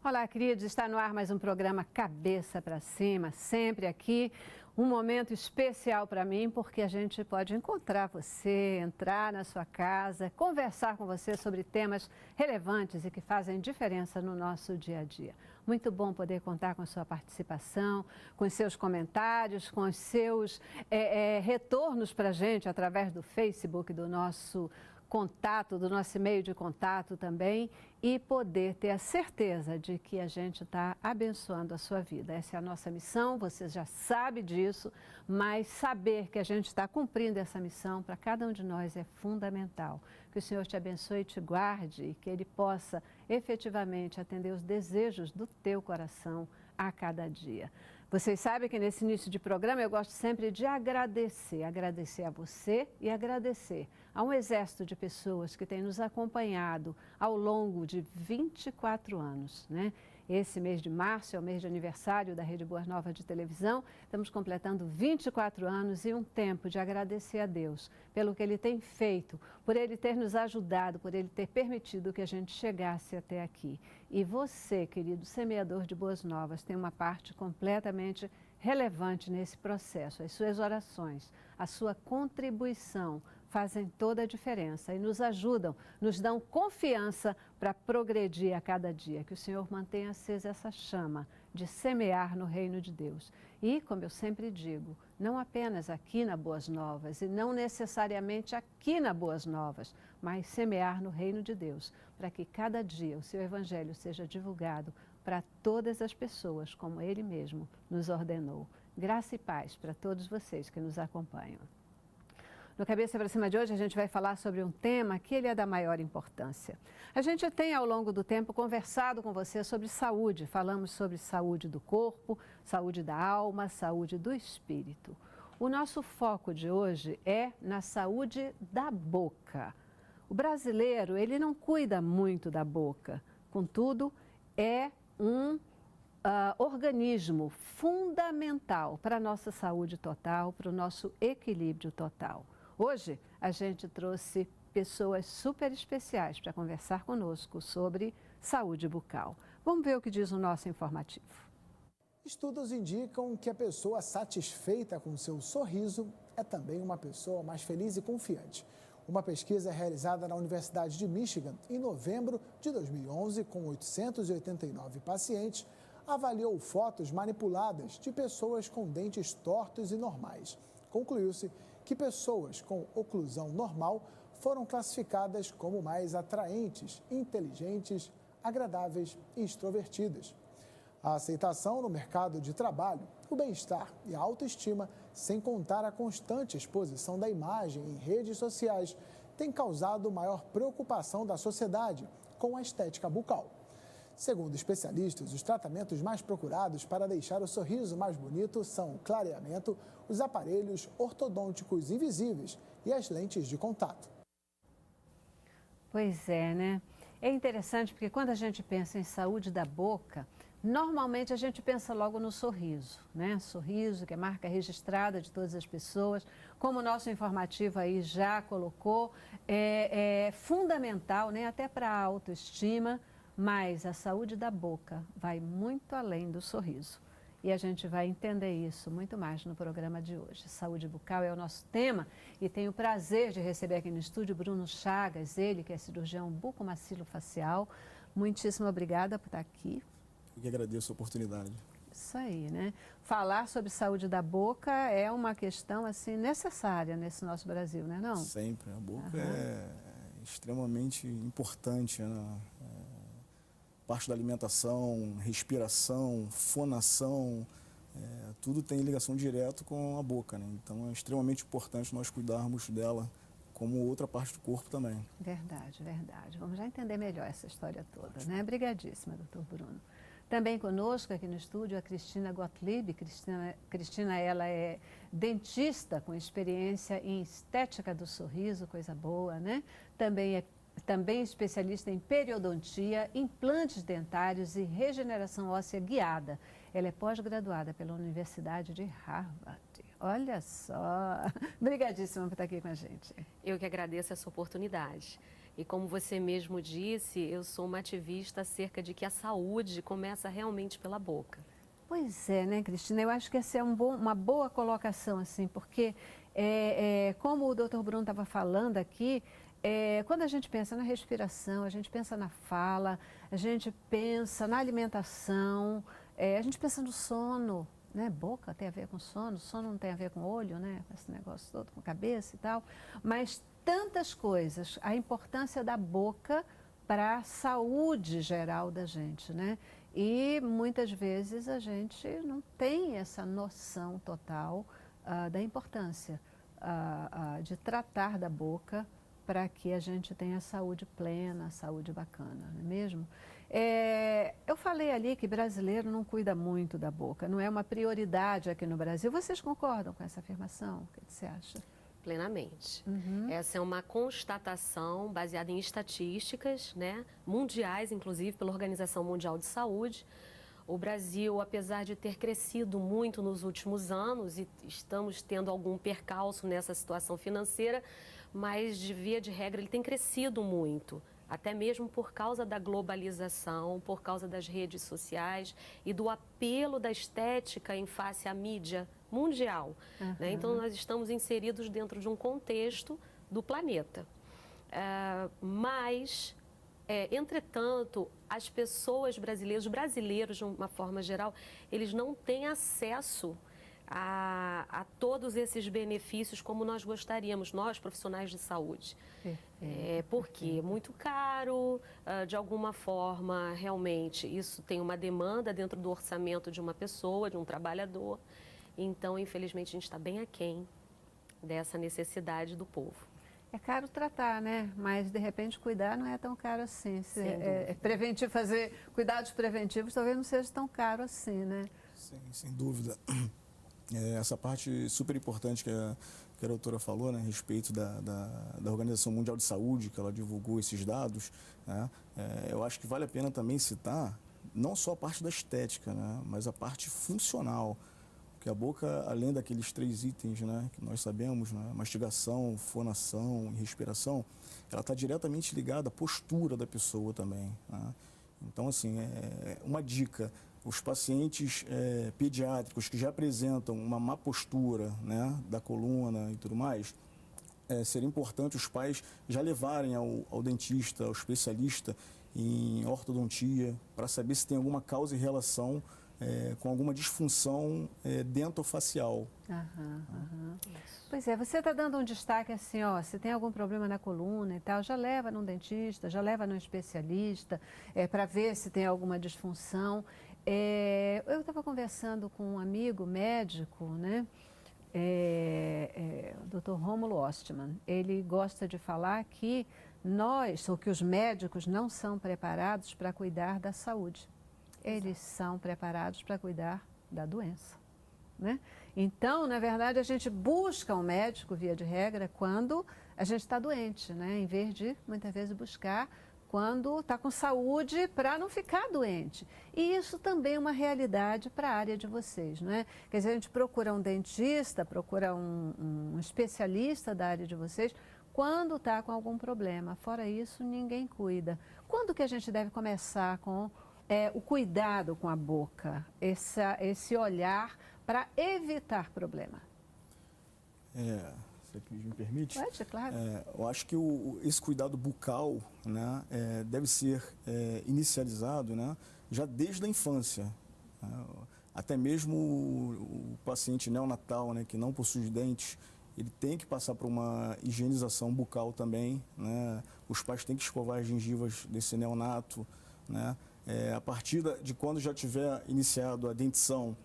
Olá, queridos. Está no ar mais um programa Cabeça para Cima, sempre aqui. Um momento especial para mim, porque a gente pode encontrar você, entrar na sua casa, conversar com você sobre temas relevantes e que fazem diferença no nosso dia a dia. Muito bom poder contar com a sua participação, com os seus comentários, com os seus retornos para a gente através do Facebook, do nosso contato, do nosso e-mail de contato também, e poder ter a certeza de que a gente está abençoando a sua vida. Essa é a nossa missão, você já sabe disso, mas saber que a gente está cumprindo essa missão para cada um de nós é fundamental. Que o Senhor te abençoe e te guarde e que Ele possa efetivamente atender os desejos do teu coração a cada dia. Vocês sabem que nesse início de programa eu gosto sempre de agradecer a você e agradecer a um exército de pessoas que tem nos acompanhado ao longo de 24 anos, né? Esse mês de março é o mês de aniversário da Rede Boa Nova de televisão. Estamos completando 24 anos e um tempo de agradecer a Deus pelo que Ele tem feito, por Ele ter nos ajudado, por Ele ter permitido que a gente chegasse até aqui. E você, querido semeador de boas novas, tem uma parte completamente relevante nesse processo. As suas orações, a sua contribuição fazem toda a diferença e nos ajudam, nos dão confiança para progredir a cada dia. Que o Senhor mantenha acesa essa chama de semear no reino de Deus. E, como eu sempre digo, não apenas aqui na Boas Novas e não necessariamente aqui na Boas Novas, mas semear no reino de Deus, para que cada dia o seu evangelho seja divulgado para todas as pessoas, como Ele mesmo nos ordenou. Graça e paz para todos vocês que nos acompanham. No Cabeça para Cima de hoje, a gente vai falar sobre um tema que ele é da maior importância. A gente tem, ao longo do tempo, conversado com você sobre saúde. Falamos sobre saúde do corpo, saúde da alma, saúde do espírito. O nosso foco de hoje é na saúde da boca. O brasileiro, ele não cuida muito da boca. Contudo, é um organismo fundamental para a nossa saúde total, para o nosso equilíbrio total. Hoje, a gente trouxe pessoas super especiais para conversar conosco sobre saúde bucal. Vamos ver o que diz o nosso informativo. Estudos indicam que a pessoa satisfeita com seu sorriso é também uma pessoa mais feliz e confiante. Uma pesquisa realizada na Universidade de Michigan em novembro de 2011, com 889 pacientes, avaliou fotos manipuladas de pessoas com dentes tortos e normais. Concluiu-se que pessoas com oclusão normal foram classificadas como mais atraentes, inteligentes, agradáveis e extrovertidas. A aceitação no mercado de trabalho, o bem-estar e a autoestima, sem contar a constante exposição da imagem em redes sociais, tem causado maior preocupação da sociedade com a estética bucal. Segundo especialistas, os tratamentos mais procurados para deixar o sorriso mais bonito são o clareamento, os aparelhos ortodônticos invisíveis e as lentes de contato. Pois é, né? É interessante porque quando a gente pensa em saúde da boca, normalmente a gente pensa logo no sorriso, né? Sorriso, que é marca registrada de todas as pessoas. Como o nosso informativo aí já colocou, é fundamental, né? Até para a autoestima. Mas a saúde da boca vai muito além do sorriso. E a gente vai entender isso muito mais no programa de hoje. Saúde bucal é o nosso tema e tenho o prazer de receber aqui no estúdio Bruno Chagas, ele que é cirurgião bucomaxilofacial. Muitíssimo obrigada por estar aqui. Eu que agradeço a oportunidade. Isso aí, né? Falar sobre saúde da boca é uma questão assim necessária nesse nosso Brasil, né, não? Sempre. A boca é extremamente importante, né? Parte da alimentação, respiração, fonação, tudo tem ligação direta com a boca, né? Então é extremamente importante nós cuidarmos dela como outra parte do corpo também. Verdade, verdade. Vamos já entender melhor essa história toda, né? Obrigadíssima, doutor Bruno. Também conosco aqui no estúdio a Cristina Gottlieb. Cristina, ela é dentista com experiência em estética do sorriso, coisa boa, né? Também especialista em periodontia, implantes dentários e regeneração óssea guiada. Ela é pós-graduada pela Universidade de Harvard. Olha só. Obrigadíssima por estar aqui com a gente. Eu que agradeço essa oportunidade. E como você mesmo disse, eu sou uma ativista acerca de que a saúde começa realmente pela boca. Pois é, né, Cristina? Eu acho que essa é uma boa colocação, assim, porque, como o doutor Bruno estava falando aqui, quando a gente pensa na respiração, a gente pensa na fala, a gente pensa na alimentação, a gente pensa no sono, né? Boca tem a ver com sono não tem a ver com olho, né? Com esse negócio todo, com cabeça e tal, mas tantas coisas, a importância da boca para a saúde geral da gente, né? E muitas vezes a gente não tem essa noção total da importância de tratar da boca para que a gente tenha saúde plena, saúde bacana, não é mesmo? Eu falei ali que brasileiro não cuida muito da boca, não é uma prioridade aqui no Brasil. Vocês concordam com essa afirmação? O que você acha? Plenamente. Essa é uma constatação baseada em estatísticas, né, mundiais, inclusive pela Organização Mundial de Saúde. O Brasil, apesar de ter crescido muito nos últimos anos e estamos tendo algum percalço nessa situação financeira, mas de via de regra ele tem crescido muito. Até mesmo por causa da globalização, por causa das redes sociais e do apelo da estética em face à mídia mundial. Né? Então, nós estamos inseridos dentro de um contexto do planeta. Entretanto, as pessoas brasileiras, os brasileiros de uma forma geral, eles não têm acesso a todos esses benefícios como nós gostaríamos, nós profissionais de saúde. Porque é muito caro, de alguma forma, realmente, isso tem uma demanda dentro do orçamento de uma pessoa, de um trabalhador. Então, infelizmente, a gente está bem aquém dessa necessidade do povo. É caro tratar, né? Mas, de repente, cuidar não é tão caro assim. Preventivo, fazer cuidados preventivos talvez não seja tão caro assim, né? Sim, sem dúvida. Essa parte super importante que a doutora falou, né, a respeito da Organização Mundial de Saúde, que ela divulgou esses dados, né, eu acho que vale a pena também citar não só a parte da estética, né, mas a parte funcional. Porque a boca, além daqueles 3 itens, né, que nós sabemos, né, mastigação, fonação e respiração, ela está diretamente ligada à postura da pessoa também. Né? Então, assim, uma dica: os pacientes pediátricos que já apresentam uma má postura, né, da coluna e tudo mais, seria importante os pais já levarem ao dentista, ao especialista em ortodontia, para saber se tem alguma causa e relação com alguma disfunção dentofacial. Pois é, você está dando um destaque assim, ó, se tem algum problema na coluna e tal, já leva num dentista, já leva num especialista, para ver se tem alguma disfunção. Eu estava conversando com um amigo médico, né, o Dr. Rômulo Ostman. Ele gosta de falar que que os médicos não são preparados para cuidar da saúde. Eles são preparados para cuidar da doença, né? Então, na verdade, a gente busca um médico, via de regra, quando a gente está doente, né? Em vez de, muitas vezes, buscar quando está com saúde para não ficar doente. E isso também é uma realidade para a área de vocês, não é? Quer dizer, a gente procura um dentista, procura um especialista da área de vocês quando está com algum problema. Fora isso, ninguém cuida. Quando que a gente deve começar com o cuidado com a boca, esse olhar para evitar problema? Se me permite? Pode, claro. Eu acho que esse cuidado bucal, né, deve ser inicializado, né, já desde a infância. Né? Até mesmo o paciente neonatal, né, que não possui dentes, ele tem que passar por uma higienização bucal também. Né? Os pais têm que escovar as gengivas desse neonato. Né? A partir de quando já tiver iniciado a dentição,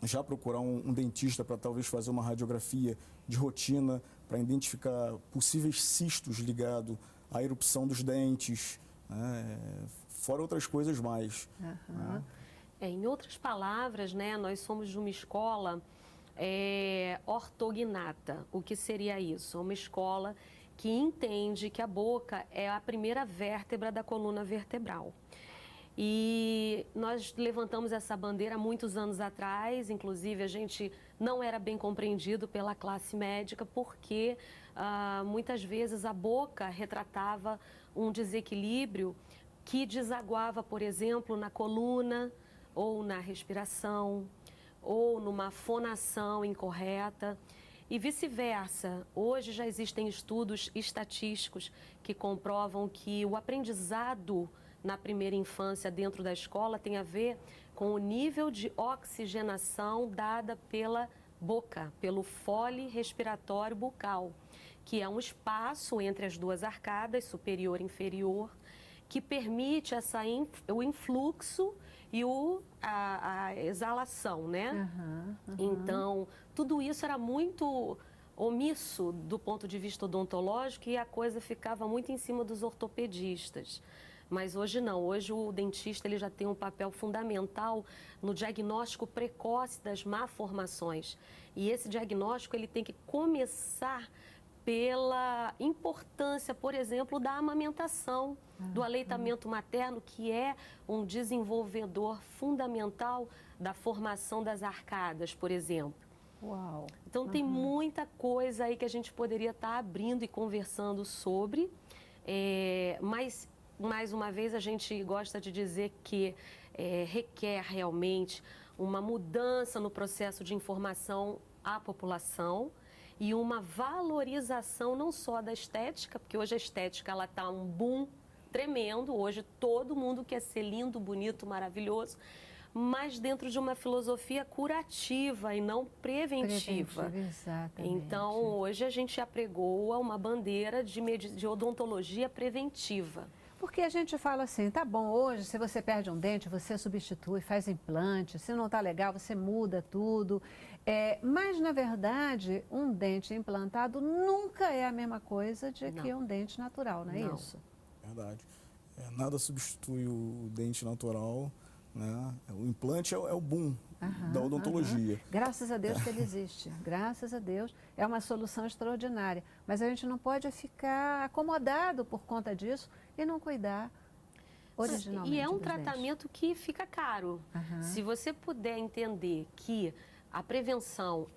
já procurar um dentista para talvez fazer uma radiografia de rotina para identificar possíveis cistos ligados à erupção dos dentes, né? Fora outras coisas mais. Né? Em outras palavras, né, nós somos de uma escola ortognata. O que seria isso? É uma escola que entende que a boca é a primeira vértebra da coluna vertebral. E nós levantamos essa bandeira há muitos anos atrás, inclusive a gente não era bem compreendido pela classe médica, porque muitas vezes a boca retratava um desequilíbrio que desaguava, por exemplo, na coluna, ou na respiração, ou numa fonação incorreta. E vice-versa. Hoje já existem estudos estatísticos que comprovam que o aprendizado na primeira infância dentro da escola tem a ver com o nível de oxigenação dada pela boca, pelo fole respiratório bucal, que é um espaço entre as duas arcadas, superior e inferior, que permite o influxo e a exalação, né? Então, tudo isso era muito omisso do ponto de vista odontológico e a coisa ficava muito em cima dos ortopedistas. Mas hoje não, hoje o dentista ele já tem um papel fundamental no diagnóstico precoce das malformações. E esse diagnóstico ele tem que começar pela importância, por exemplo, da amamentação, do aleitamento materno, que é um desenvolvedor fundamental da formação das arcadas, por exemplo. Uau! Então, tem muita coisa aí que a gente poderia estar abrindo e conversando sobre, mas, mais uma vez, a gente gosta de dizer que requer realmente uma mudança no processo de informação à população, e uma valorização não só da estética, porque hoje a estética ela está um boom tremendo, hoje todo mundo quer ser lindo, bonito, maravilhoso, mas dentro de uma filosofia curativa e não preventiva. Exatamente. Então, hoje a gente apregoa uma bandeira de odontologia preventiva. Porque a gente fala assim, tá bom, hoje se você perde um dente, você substitui, faz implante, se não está legal, você muda tudo. Mas, na verdade, um dente implantado nunca é a mesma coisa de que um dente natural, não é isso? Verdade. Nada substitui o dente natural, né? O implante é o boom da odontologia. Graças a Deus que ele existe, graças a Deus. É uma solução extraordinária, mas a gente não pode ficar acomodado por conta disso e não cuidar originalmente. E é um tratamento que fica caro. Se você puder entender que a prevenção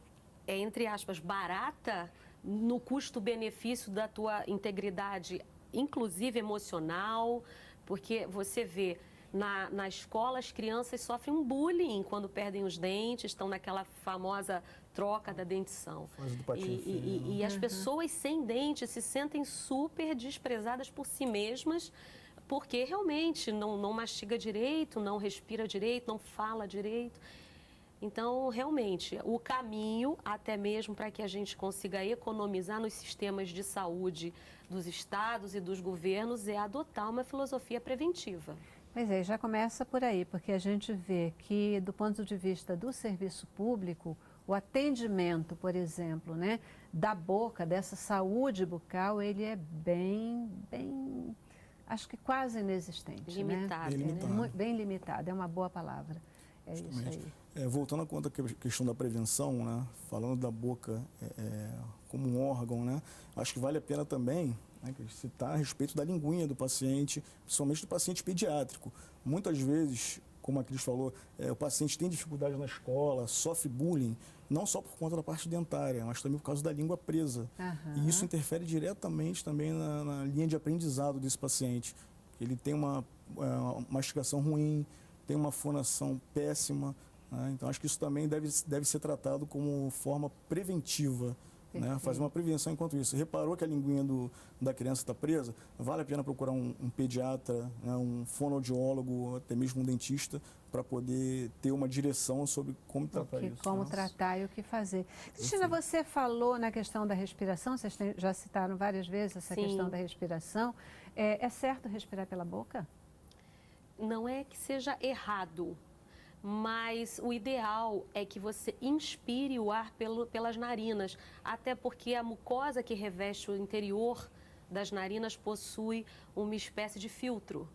é, entre aspas, barata no custo-benefício da tua integridade, inclusive emocional, porque você vê na escola as crianças sofrem um bullying quando perdem os dentes, estão naquela famosa troca da dentição. E as pessoas sem dentes se sentem super desprezadas por si mesmas, porque realmente não mastiga direito, não respira direito, não fala direito. Então, realmente, o caminho, até mesmo para que a gente consiga economizar nos sistemas de saúde dos estados e dos governos, é adotar uma filosofia preventiva. Pois é, já começa por aí, porque a gente vê que, do ponto de vista do serviço público, o atendimento, por exemplo, né, da boca, dessa saúde bucal, ele é bem, acho que quase inexistente. Limitado, né? Bem limitado, é uma boa palavra. É isso aí. Voltando a conta a questão da prevenção, né, falando da boca como um órgão, né, acho que vale a pena também, né, citar a respeito da linguinha do paciente, principalmente do paciente pediátrico. Muitas vezes, como a Cris falou, o paciente tem dificuldade na escola, sofre bullying, não só por conta da parte dentária, mas também por causa da língua presa. E isso interfere diretamente também na linha de aprendizado desse paciente. Ele tem uma mastigação ruim, tem uma fonação péssima, né? Então acho que isso também deve ser tratado como forma preventiva, né? Fazer uma prevenção enquanto isso. Reparou que a linguinha da criança está presa? Vale a pena procurar um pediatra, né? Um fonoaudiólogo, até mesmo um dentista, para poder ter uma direção sobre como tratar isso. Como tratar e o que fazer. Cristina, você falou na questão da respiração, vocês já citaram várias vezes essa questão da respiração. É certo respirar pela boca? Não é que seja errado, mas o ideal é que você inspire o ar pelas narinas, até porque a mucosa que reveste o interior das narinas possui uma espécie de filtro.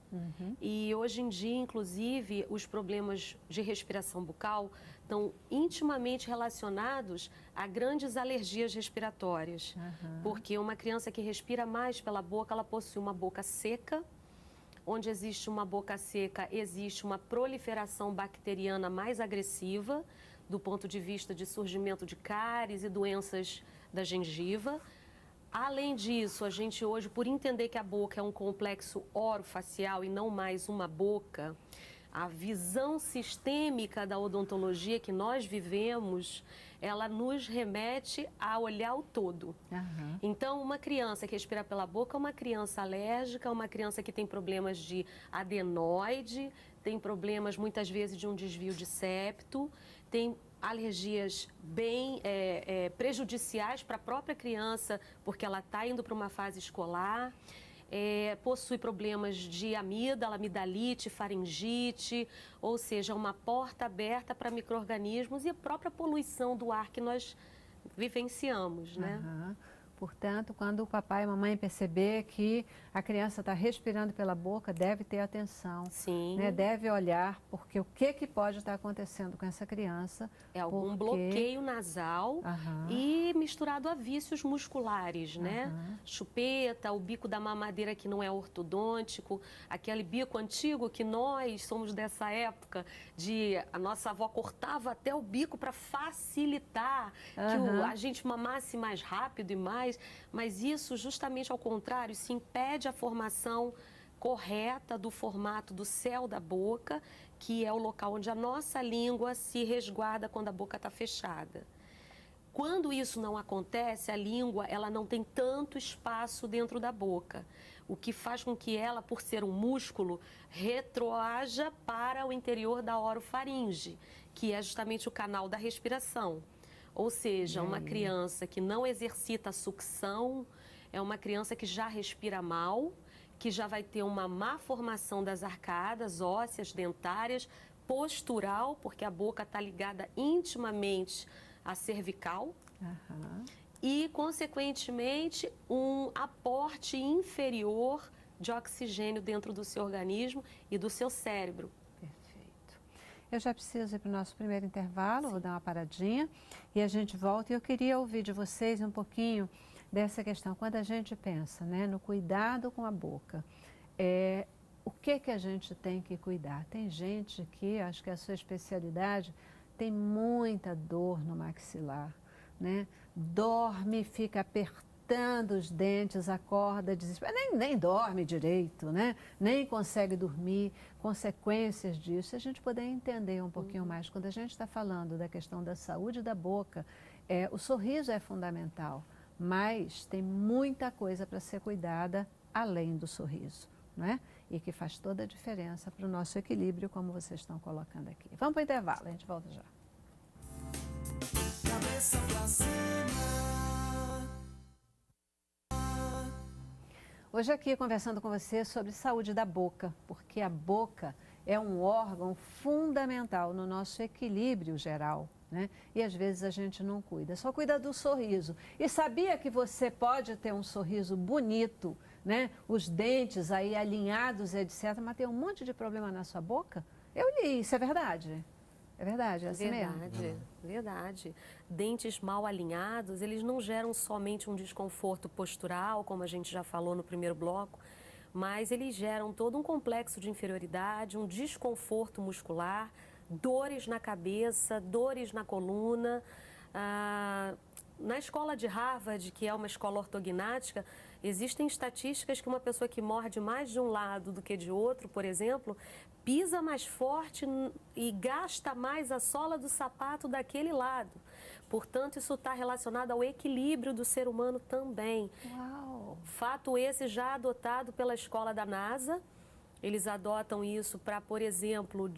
E hoje em dia, inclusive, os problemas de respiração bucal estão intimamente relacionados a grandes alergias respiratórias, porque uma criança que respira mais pela boca, ela possui uma boca seca, Onde existe uma boca seca, existe uma proliferação bacteriana mais agressiva, do ponto de vista de surgimento de cáries e doenças da gengiva. Além disso, a gente hoje, por entender que a boca é um complexo orofacial e não mais uma boca, a visão sistêmica da odontologia que nós vivemos, ela nos remete a olhar o todo. Aham. Então, uma criança que respira pela boca é uma criança alérgica, uma criança que tem problemas de adenoide, tem problemas muitas vezes de um desvio de septo, tem alergias bem prejudiciais para a própria criança, porque ela está indo para uma fase escolar. Possui problemas de amígdala, amidalite, faringite, ou seja, uma porta aberta para micro-organismos e a própria poluição do ar que nós vivenciamos, né? Aham. Portanto, quando o papai e a mamãe perceber que a criança está respirando pela boca, deve ter atenção. Sim. Né? Deve olhar, porque o que pode estar acontecendo com essa criança. É algum bloqueio nasal e misturado a vícios musculares, né? Chupeta, o bico da mamadeira que não é ortodôntico, aquele bico antigo que nós somos dessa época, a nossa avó cortava até o bico para facilitar que a gente mamasse mais rápido e mais. Mas isso, justamente ao contrário, se impede a formação correta do formato do céu da boca, que é o local onde a nossa língua se resguarda quando a boca está fechada. Quando isso não acontece, a língua ela não tem tanto espaço dentro da boca, o que faz com que ela, por ser um músculo, retroaja para o interior da orofaringe, que é justamente o canal da respiração. Ou seja, uma criança que não exercita a sucção é uma criança que já respira mal, que já vai ter uma má formação das arcadas ósseas, dentárias, postural, porque a boca está ligada intimamente à cervical, e, consequentemente, um aporte inferior de oxigênio dentro do seu organismo e do seu cérebro. Eu já preciso ir para o nosso primeiro intervalo, vou dar uma paradinha e a gente volta. E eu queria ouvir de vocês um pouquinho dessa questão. Quando a gente pensa, né, no cuidado com a boca, o que a gente tem que cuidar? Tem gente que, acho que a sua especialidade, tem muita dor no maxilar, né? Dorme, fica apertando os dentes, acorda, desespera, nem dorme direito, né? Nem consegue dormir, consequências disso. Se a gente puder entender um pouquinho mais, quando a gente está falando da questão da saúde da boca, o sorriso é fundamental, mas tem muita coisa para ser cuidada além do sorriso, né? E que faz toda a diferença para o nosso equilíbrio, como vocês estão colocando aqui. Vamos para o intervalo, a gente volta já. Cabeça pra cima. Hoje aqui conversando com você sobre saúde da boca, porque a boca é um órgão fundamental no nosso equilíbrio geral, né? E às vezes a gente não cuida, só cuida do sorriso. E sabia que você pode ter um sorriso bonito, né? Os dentes aí alinhados, etc., mas tem um monte de problema na sua boca? Eu li, isso é verdade? É verdade, é assim mesmo? Verdade. Dentes mal alinhados, eles não geram somente um desconforto postural, como a gente já falou no primeiro bloco, mas eles geram todo um complexo de inferioridade, um desconforto muscular, dores na cabeça, dores na coluna. Na escola de Harvard, que é uma escola ortognática, existem estatísticas que uma pessoa que morde mais de um lado do que de outro, por exemplo, pisa mais forte e gasta mais a sola do sapato daquele lado. Portanto, isso está relacionado ao equilíbrio do ser humano também. Uau. Fato esse já adotado pela escola da NASA. Eles adotam isso para, por exemplo,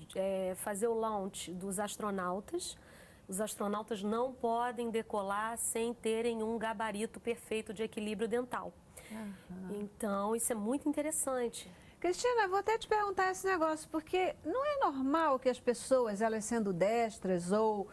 fazer o launch dos astronautas. Os astronautas não podem decolar sem terem um gabarito perfeito de equilíbrio dental. Então, isso é muito interessante. Cristina, vou até te perguntar esse negócio, porque não é normal que as pessoas, elas sendo destras ou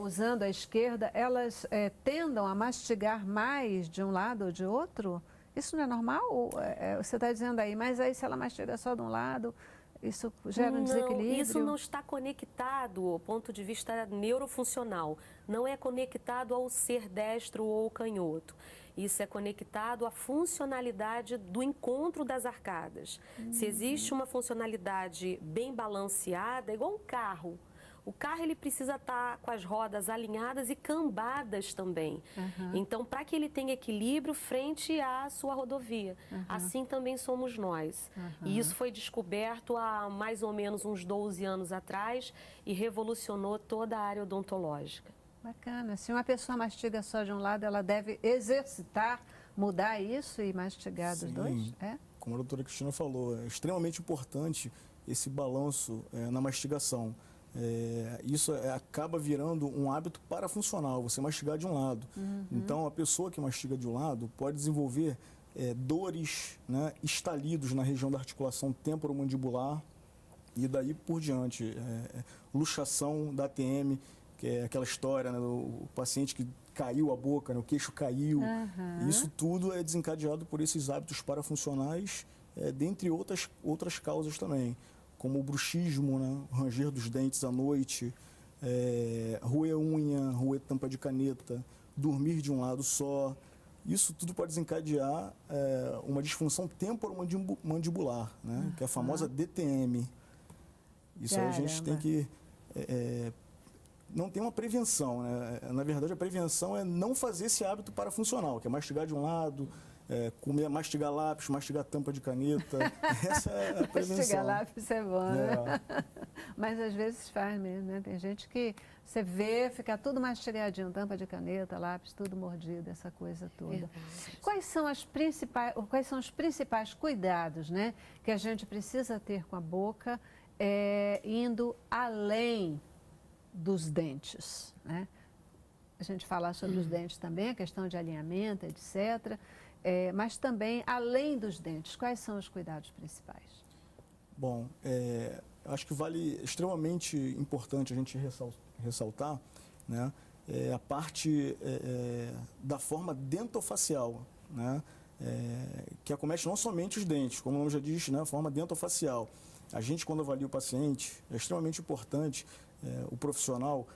usando a esquerda, elas tendam a mastigar mais de um lado ou de outro? Isso não é normal? Você está dizendo aí, mas aí se ela mastiga só de um lado, isso gera um desequilíbrio? Não, isso não está conectado ao ponto de vista neurofuncional. Não é conectado ao ser destro ou canhoto. Isso é conectado à funcionalidade do encontro das arcadas. Se existe uma funcionalidade bem balanceada, é igual um carro. O carro ele precisa estar com as rodas alinhadas e cambadas também. Então, para que ele tenha equilíbrio frente à sua rodovia. Assim também somos nós. E isso foi descoberto há mais ou menos uns 12 anos atrás e revolucionou toda a área odontológica. Bacana. Se uma pessoa mastiga só de um lado, ela deve exercitar, mudar isso e mastigar dos dois? É? Como a doutora Cristina falou, é extremamente importante esse balanço na mastigação. Isso acaba virando um hábito parafuncional, você mastigar de um lado. Então, a pessoa que mastiga de um lado pode desenvolver dores, né, estalidos na região da articulação temporomandibular e daí por diante. Luxação da ATM, que é aquela história, né, do paciente que caiu a boca, né, o queixo caiu. Isso tudo é desencadeado por esses hábitos parafuncionais, dentre outras causas também, como o bruxismo, né, o ranger dos dentes à noite, roer unha, roer tampa de caneta, dormir de um lado só. Isso tudo pode desencadear uma disfunção temporomandibular, né, que é a famosa DTM. Isso aí a gente tem que... não tem uma prevenção, né? Na verdade, a prevenção é não fazer esse hábito parafuncional, que é mastigar de um lado, mastigar lápis, mastigar tampa de caneta. Essa é a prevenção. Mastigar lápis é bom, né? Mas às vezes faz mesmo, né? Tem gente que você vê, fica tudo mastigadinho, tampa de caneta, lápis, tudo mordido, essa coisa toda. Quais são os principais cuidados, né, que a gente precisa ter com a boca, indo além dos dentes, né? A gente falar sobre os dentes também, a questão de alinhamento, etc. Mas também, além dos dentes, quais são os cuidados principais? Bom, acho que vale extremamente importante a gente ressaltar, né, a parte da forma dentofacial, né, que acomete não somente os dentes, como o nome já diz, né, a forma dentofacial. A gente, quando avalia o paciente, é extremamente importante o profissional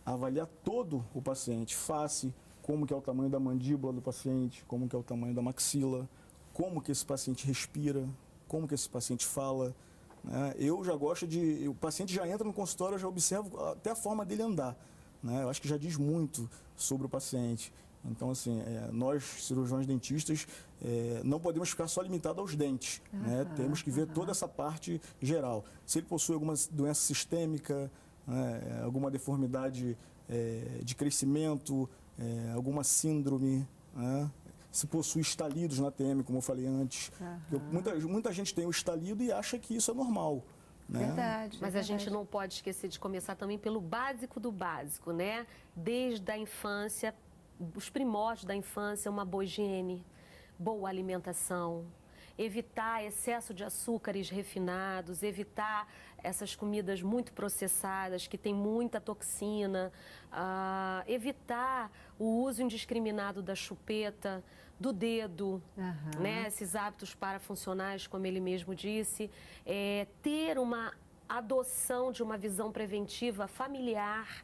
avaliar todo o paciente, face, como que é o tamanho da mandíbula do paciente, como que é o tamanho da maxila, como que esse paciente respira, como que esse paciente fala, né? Eu já gosto o paciente já entra no consultório, eu já observo até a forma dele andar, né? Eu acho que já diz muito sobre o paciente. Então, assim, nós, cirurgiões dentistas, não podemos ficar só limitados aos dentes, né? Temos que ver toda essa parte geral. Se ele possui alguma doença sistêmica, né, alguma deformidade de crescimento, alguma síndrome, né, se possui estalidos na ATM, como eu falei antes. Muita gente tem o estalido e acha que isso é normal. Né? Verdade. Mas a gente não pode esquecer de começar também pelo básico do básico, né? Desde a infância, os primórdios da infância, uma boa higiene, boa alimentação, evitar excesso de açúcares refinados, evitar essas comidas muito processadas, que tem muita toxina, evitar o uso indiscriminado da chupeta, do dedo, né? Esses hábitos parafuncionais, como ele mesmo disse, ter uma adoção de uma visão preventiva familiar.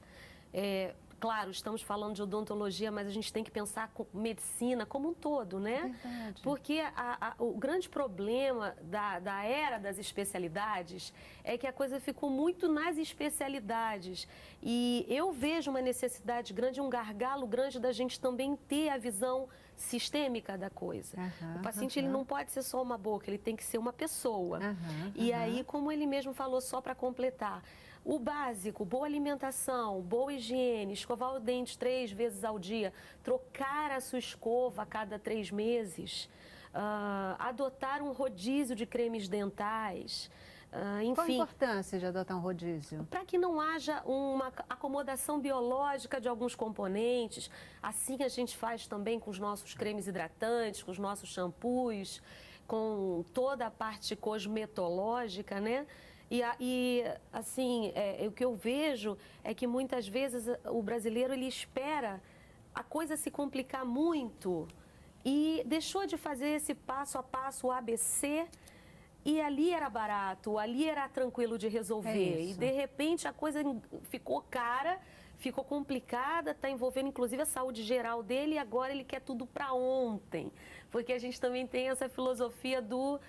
Claro, estamos falando de odontologia, mas a gente tem que pensar com medicina como um todo, né? Verdade. Porque o grande problema da era das especialidades é que a coisa ficou muito nas especialidades. E eu vejo uma necessidade grande, um gargalo grande da gente também ter a visão sistêmica da coisa. O paciente ele não pode ser só uma boca, ele tem que ser uma pessoa. E aí, como ele mesmo falou, só para completar, o básico, boa alimentação, boa higiene, escovar o dente 3 vezes ao dia, trocar a sua escova a cada 3 meses, adotar um rodízio de cremes dentais, enfim. Qual a importância de adotar um rodízio? Para que não haja uma acomodação biológica de alguns componentes. Assim a gente faz também com os nossos cremes hidratantes, com os nossos shampoos, com toda a parte cosmetológica, né? E assim, o que eu vejo é que muitas vezes o brasileiro ele espera a coisa se complicar muito e deixou de fazer esse passo a passo, o ABC, e ali era barato, ali era tranquilo de resolver. E de repente a coisa ficou cara, ficou complicada, está envolvendo inclusive a saúde geral dele e agora ele quer tudo para ontem. Porque a gente também tem essa filosofia do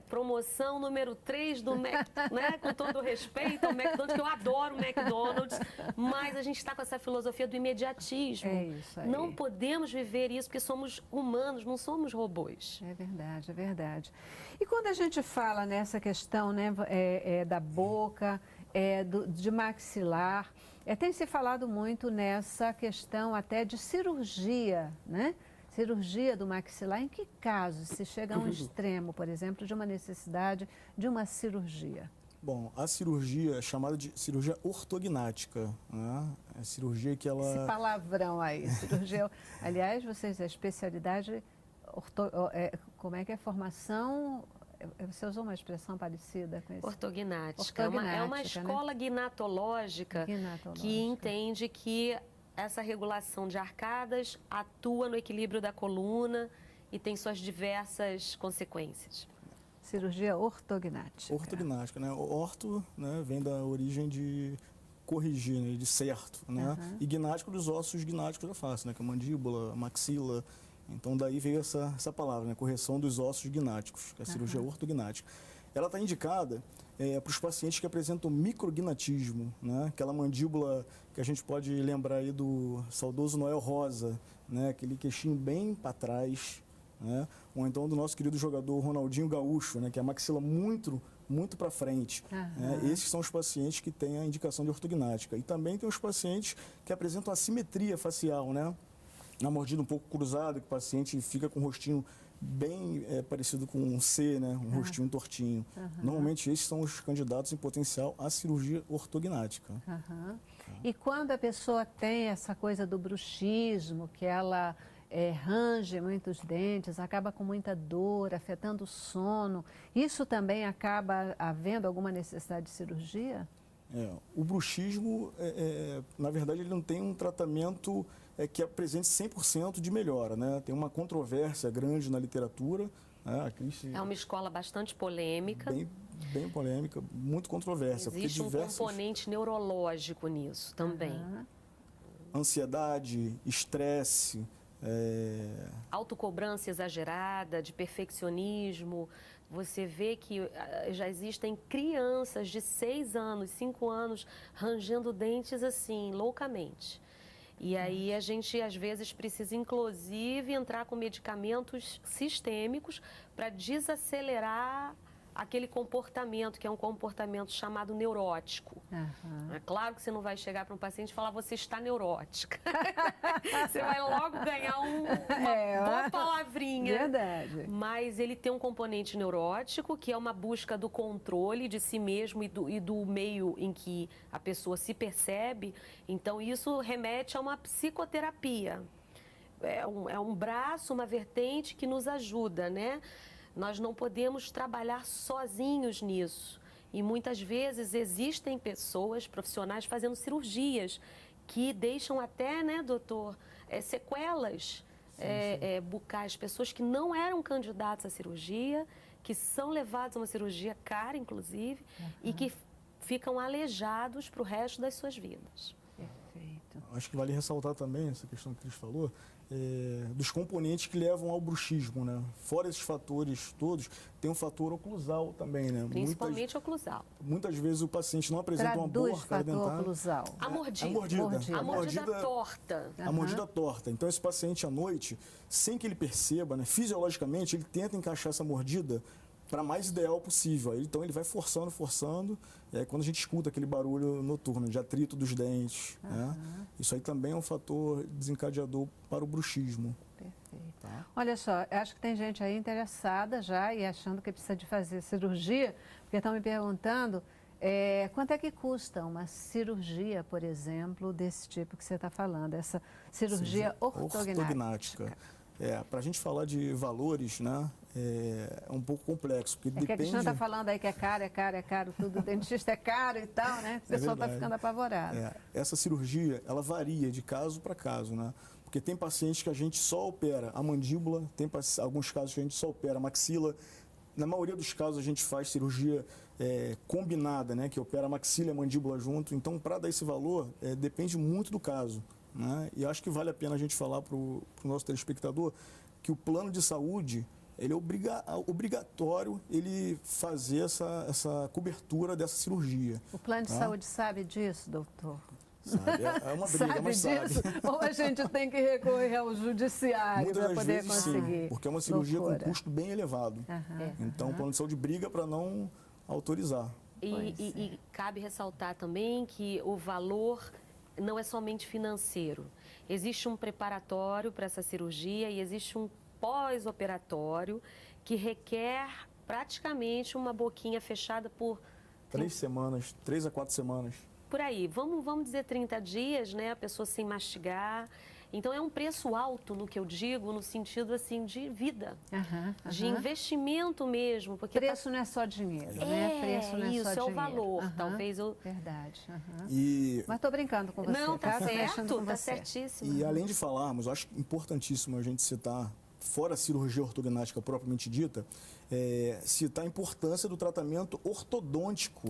promoção número 3 do Mac, né? Com todo respeito ao McDonald's, que eu adoro o McDonald's, mas a gente está com essa filosofia do imediatismo. É isso aí. Não podemos viver isso porque somos humanos, não somos robôs. É verdade, é verdade. E quando a gente fala nessa questão, né, da boca, de maxilar, tem se falado muito nessa questão até de cirurgia, né? Cirurgia do maxilar, em que casos se chega a um extremo, por exemplo, de uma necessidade de uma cirurgia? Bom, a cirurgia é chamada de cirurgia ortognática, né? É a cirurgia que ela... Esse palavrão aí, cirurgia... Aliás, vocês, a especialidade, como é que é? Formação... Você usou uma expressão parecida com isso? Ortognática. É uma escola, né? Ginatológica que entende que essa regulação de arcadas atua no equilíbrio da coluna e tem suas diversas consequências. Cirurgia ortognática. Ortognática, né? Orto, né, vem da origem de corrigir, né, de certo, né? E gnático dos ossos gnáticos da face, né, que é a mandíbula, a maxila. Então daí veio essa palavra, né, correção dos ossos gnáticos, que é a cirurgia ortognática. Ela está indicada para os pacientes que apresentam micrognatismo, né? Aquela mandíbula que a gente pode lembrar aí do saudoso Noel Rosa, né? Aquele queixinho bem para trás, né? Ou então do nosso querido jogador Ronaldinho Gaúcho, né? Que é a maxila muito para frente. Né? Esses são os pacientes que têm a indicação de ortognática. E também tem os pacientes que apresentam assimetria facial, né? Uma mordida um pouco cruzada, que o paciente fica com o rostinho bem parecido com um C, né? Um rostinho tortinho. Normalmente esses são os candidatos em potencial à cirurgia ortognática. E quando a pessoa tem essa coisa do bruxismo, que ela range muitos dentes, acaba com muita dor, afetando o sono, isso também acaba havendo alguma necessidade de cirurgia? O bruxismo, na verdade, ele não tem um tratamento que apresente 100% de melhora, né? Tem uma controvérsia grande na literatura. Né? É uma escola bastante polêmica. Bem polêmica, muito controversa. Existe um componente neurológico nisso também. Ansiedade, estresse... Autocobrança exagerada, de perfeccionismo. Você vê que já existem crianças de 6 anos, 5 anos, rangendo dentes assim, loucamente. E aí a gente, às vezes, precisa, inclusive, entrar com medicamentos sistêmicos para desacelerar aquele comportamento, que é um comportamento chamado neurótico. É claro que você não vai chegar para um paciente e falar, você está neurótica. Você vai logo ganhar uma boa palavrinha. Verdade. Mas ele tem um componente neurótico, que é uma busca do controle de si mesmo e do meio em que a pessoa se percebe. Então, isso remete a uma psicoterapia. É um braço, uma vertente que nos ajuda, né? Nós não podemos trabalhar sozinhos nisso. E muitas vezes existem pessoas, profissionais, fazendo cirurgias que deixam até, né, doutor, sequelas bucais. Pessoas que não eram candidatas à cirurgia, que são levadas a uma cirurgia cara, inclusive, e que ficam aleijados para o resto das suas vidas. Perfeito. Acho que vale ressaltar também essa questão que a Cris falou, dos componentes que levam ao bruxismo, né? Fora esses fatores todos, tem um fator oclusal também, né? Principalmente oclusal. Muitas vezes o paciente não apresenta uma boa arcada dentária. Oclusal. A mordida. A mordida torta. A mordida torta. Então esse paciente à noite, sem que ele perceba, né, fisiologicamente, ele tenta encaixar essa mordida para mais ideal possível. Então ele vai forçando. Quando a gente escuta aquele barulho noturno de atrito dos dentes, né? Isso aí também é um fator desencadeador para o bruxismo. Perfeito. Tá? Olha só, acho que tem gente aí interessada já e achando que precisa de fazer cirurgia, porque estão me perguntando quanto é que custa uma cirurgia, por exemplo, desse tipo que você está falando, essa cirurgia ortognática. Para a gente falar de valores, né, é um pouco complexo. Porque depende... que a Cristina está falando aí que é caro, tudo dentista é caro e tal, né? O pessoal está ficando apavorado. Essa cirurgia, ela varia de caso para caso, né? Porque tem pacientes que a gente só opera a mandíbula, tem alguns casos que a gente só opera a maxila. Na maioria dos casos a gente faz cirurgia combinada, né, que opera a maxila e a mandíbula junto. Então, para dar esse valor, depende muito do caso, né? E acho que vale a pena a gente falar para o nosso telespectador que o plano de saúde, ele é obrigatório ele fazer essa cobertura dessa cirurgia. O plano de tá? saúde sabe disso, doutor? Sabe? É uma briga, Sabe mas disso? sabe. Ou a gente tem que recorrer ao judiciário Muitas para das poder vezes, conseguir? sim, porque é uma cirurgia Loucura. com custo bem elevado. Então, o plano de saúde briga para não autorizar. E cabe ressaltar também que o valor não é somente financeiro. Existe um preparatório para essa cirurgia e existe um pós-operatório que requer praticamente uma boquinha fechada por 3 a 4 semanas. por aí. Vamos dizer 30 dias, né? A pessoa sem mastigar. Então é um preço alto no que eu digo, no sentido assim de vida, de investimento mesmo, porque preço não é só dinheiro, né? Preço não é isso, só é dinheiro. o valor. Talvez eu Verdade. Mas estou brincando com você. Não, tá Tô mexendo certo, com tá você. certíssimo. E além de falarmos, eu acho importantíssimo a gente citar, fora a cirurgia ortognática propriamente dita, citar a importância do tratamento ortodôntico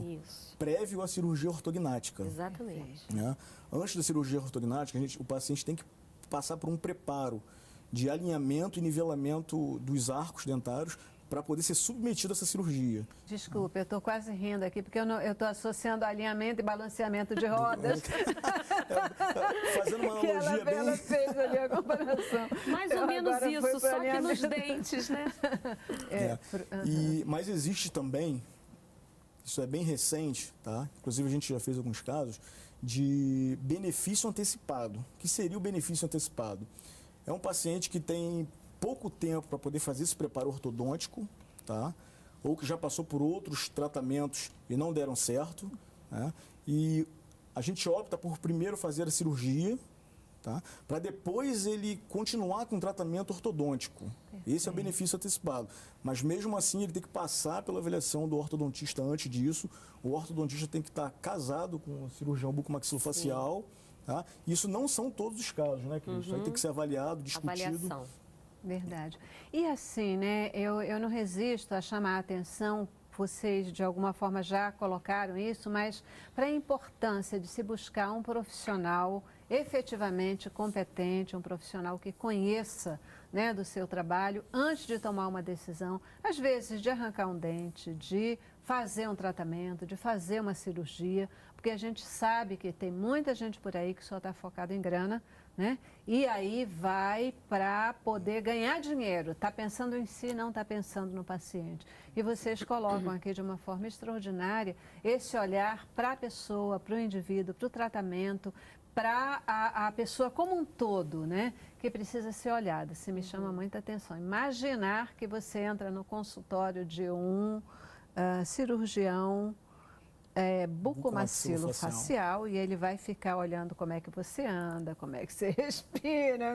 prévio à cirurgia ortognática. Exatamente. Né? Antes da cirurgia ortognática, o paciente tem que passar por um preparo de alinhamento e nivelamento dos arcos dentários para poder ser submetido a essa cirurgia. Desculpe, eu estou quase rindo aqui, porque eu estou associando alinhamento e balanceamento de rodas. Fazendo uma que analogia ela fez ali a comparação. Mais ou menos isso, só que nos dentes, né? Mas existe também, isso é bem recente, tá? Inclusive a gente já fez alguns casos, de benefício antecipado. O que seria o benefício antecipado? É um paciente que tem pouco tempo para poder fazer esse preparo ortodôntico, tá? Ou que já passou por outros tratamentos e não deram certo, né? E a gente opta por primeiro fazer a cirurgia, tá? Para depois ele continuar com o tratamento ortodôntico. Esse é o benefício antecipado. Mas mesmo assim ele tem que passar pela avaliação do ortodontista antes disso. O ortodontista tem que estar casado com o cirurgião bucomaxilofacial. Tá? Isso não são todos os casos, né, Cris? Isso aí tem que ser avaliado, discutido. Avaliação. Verdade. E assim, né, eu não resisto a chamar a atenção, vocês de alguma forma já colocaram isso, mas para a importância de se buscar um profissional efetivamente competente, um profissional que conheça, né, do seu trabalho antes de tomar uma decisão, às vezes de arrancar um dente, de fazer um tratamento, de fazer uma cirurgia, porque a gente sabe que tem muita gente por aí que só está focada em grana, né? E aí vai para poder ganhar dinheiro, está pensando em si, não está pensando no paciente. E vocês colocam aqui de uma forma extraordinária esse olhar para a pessoa, para o indivíduo, para o tratamento, para a pessoa como um todo, né? Que precisa ser olhada. Isso me chama muita atenção. Imaginar que você entra no consultório de um cirurgião bucomaxilofacial e ele vai ficar olhando como é que você anda, como é que você respira,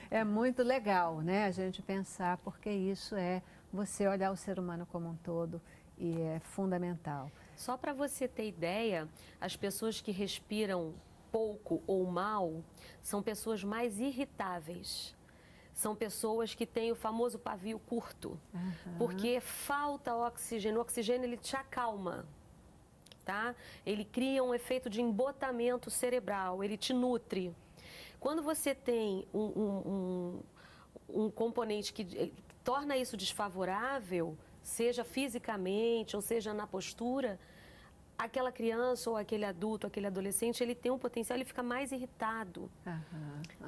é muito legal, né? A gente pensar, porque isso é você olhar o ser humano como um todo e é fundamental. Só para você ter ideia, as pessoas que respiram pouco ou mal são pessoas mais irritáveis. São pessoas que têm o famoso pavio curto, porque falta oxigênio. O oxigênio, ele te acalma, tá? Ele cria um efeito de embotamento cerebral, ele te nutre. Quando você tem um componente que torna isso desfavorável, seja fisicamente ou seja na postura, aquela criança ou aquele adulto, aquele adolescente, ele tem um potencial, ele fica mais irritado.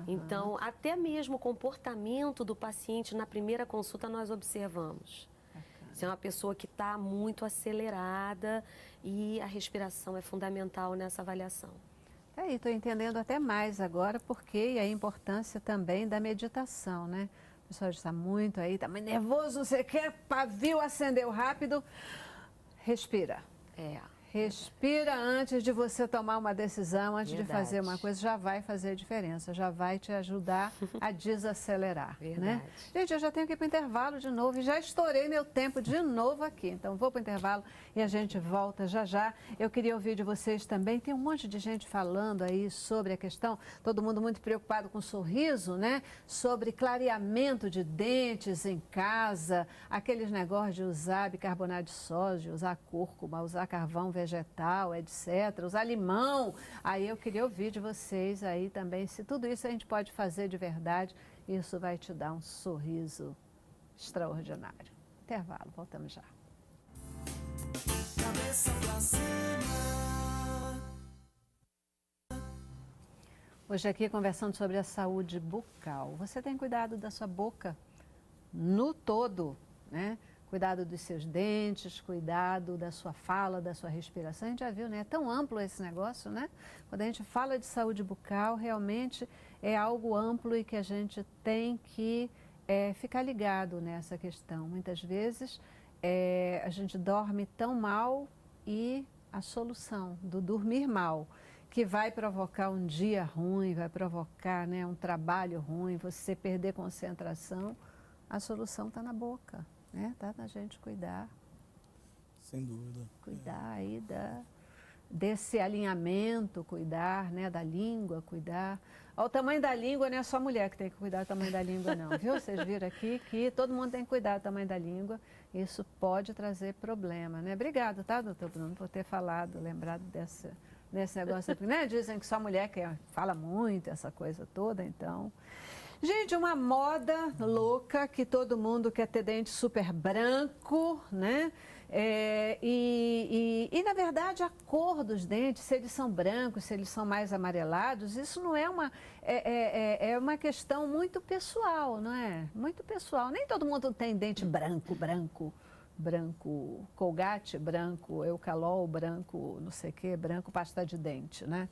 Então, até mesmo o comportamento do paciente na primeira consulta nós observamos. Se é uma pessoa que está muito acelerada e a respiração é fundamental nessa avaliação. Estou entendendo até mais agora porque a importância também da meditação, né? O pessoal está muito aí, está muito nervoso, você quer, pavio acendeu rápido, respira. Respira antes de você tomar uma decisão, antes de fazer uma coisa, já vai fazer diferença, já vai te ajudar a desacelerar, né? Gente, eu já tenho que ir para o intervalo de novo e já estourei meu tempo de novo aqui. Então, vou para o intervalo e a gente volta já já. Eu queria ouvir de vocês também. Tem um monte de gente falando aí sobre a questão, todo mundo muito preocupado com sorriso, né? Sobre clareamento de dentes em casa, aqueles negócios de usar bicarbonato de sódio, usar cúrcuma, usar carvão vegetal, etc., usar limão. Aí eu queria ouvir de vocês aí também, se tudo isso a gente pode fazer de verdade, isso vai te dar um sorriso extraordinário. Intervalo, voltamos já. Cabeça pra cima. Hoje aqui conversando sobre a saúde bucal. Você tem cuidado da sua boca no todo, né? Cuidado dos seus dentes, cuidado da sua fala, da sua respiração. A gente já viu, né? É tão amplo esse negócio, né? Quando a gente fala de saúde bucal, realmente é algo amplo e que a gente tem que ficar ligado nessa questão. Muitas vezes a gente dorme tão mal e a solução do dormir mal, que vai provocar um dia ruim, vai provocar, né, um trabalho ruim, você perder concentração, a solução está na boca. Né? Tá na gente cuidar. Sem dúvida. Cuidar aí desse alinhamento, cuidar, né, da língua, cuidar. O tamanho da língua não é só a mulher que tem que cuidar do tamanho da língua, não, viu? Vocês viram aqui que todo mundo tem que cuidar do tamanho da língua. Isso pode trazer problema, né? Obrigado, tá, doutor Bruno, por ter falado, lembrado desse negócio aqui, né? Dizem que só mulher que fala muito, essa coisa toda, então... Gente, uma moda louca que todo mundo quer ter dente super branco, né? E na verdade, a cor dos dentes, se eles são brancos, se eles são mais amarelados, isso não é é uma questão muito pessoal, não é? Muito pessoal. Nem todo mundo tem dente branco, Colgate, branco, Eucalol, branco, não sei o quê, branco, pasta de dente, né?